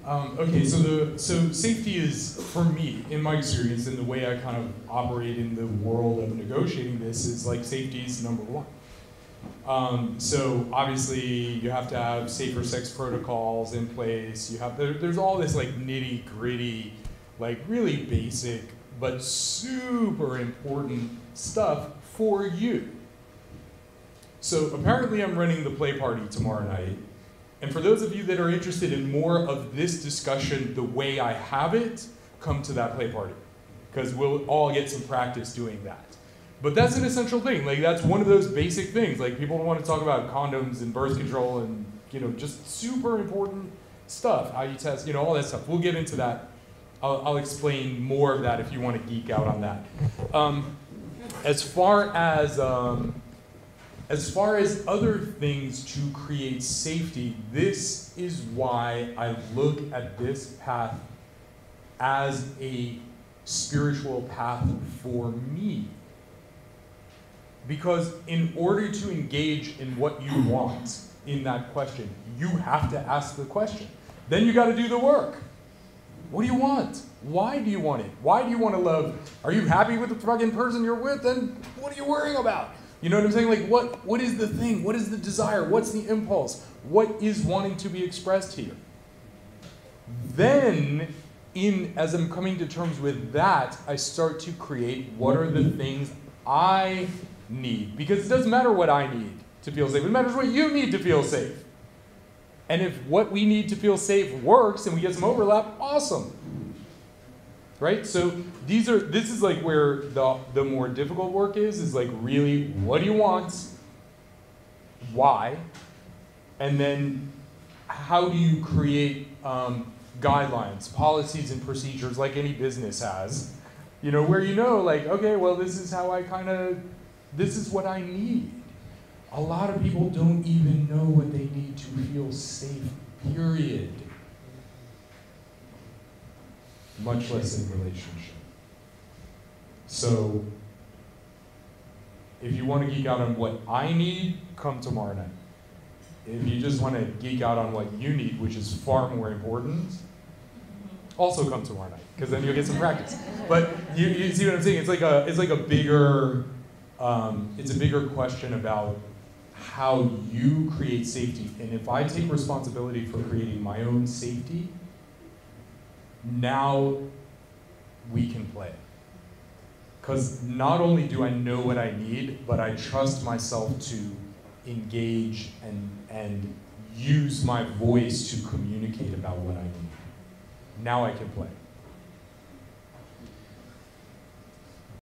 Okay, so safety is, for me, in my experience, and the way I kind of operate in the world of negotiating this, is like safety is number one. So obviously you have to have safer sex protocols in place. You have there's all this like nitty gritty, like really basic but super important stuff for you. So apparently I'm running the play party tomorrow night. And for those of you that are interested in more of this discussion the way I have it, come to that play party, because we'll all get some practice doing that. But that's an essential thing. Like, that's one of those basic things. Like, people want to talk about condoms and birth control and, you know, just super important stuff, how you test, you know, all that stuff. We'll get into that. I'll explain more of that if you want to geek out on that. As far as other things to create safety, this is why I look at this path as a spiritual path for me. Because in order to engage in what you want in that question, you have to ask the question. Then you got to do the work. What do you want? Why do you want it? Why do you want to love? Are you happy with the fucking person you're with? Then what are you worrying about? You know what I'm saying? Like, what is the thing? What is the desire? What's the impulse? What is wanting to be expressed here? Then, as I'm coming to terms with that, I start to create what are the things I need. Because it doesn't matter what I need to feel safe. It matters what you need to feel safe. And if what we need to feel safe works and we get some overlap, awesome. Right? So this is like where the more difficult work is like really, what do you want? Why? And then how do you create guidelines, policies, and procedures like any business has, you know, where you know, like, okay, well, this is how this is what I need. A lot of people don't even know what they need to feel safe, period. Much less in relationship. So, if you want to geek out on what I need, come tomorrow night. If you just want to geek out on what you need, which is far more important, also come tomorrow night, because then you'll get some practice. But you see what I'm saying? It's like a bigger, it's a bigger question about how you create safety. And if I take responsibility for creating my own safety, now we can play. Because not only do I know what I need, but I trust myself to engage and use my voice to communicate about what I need. Now I can play.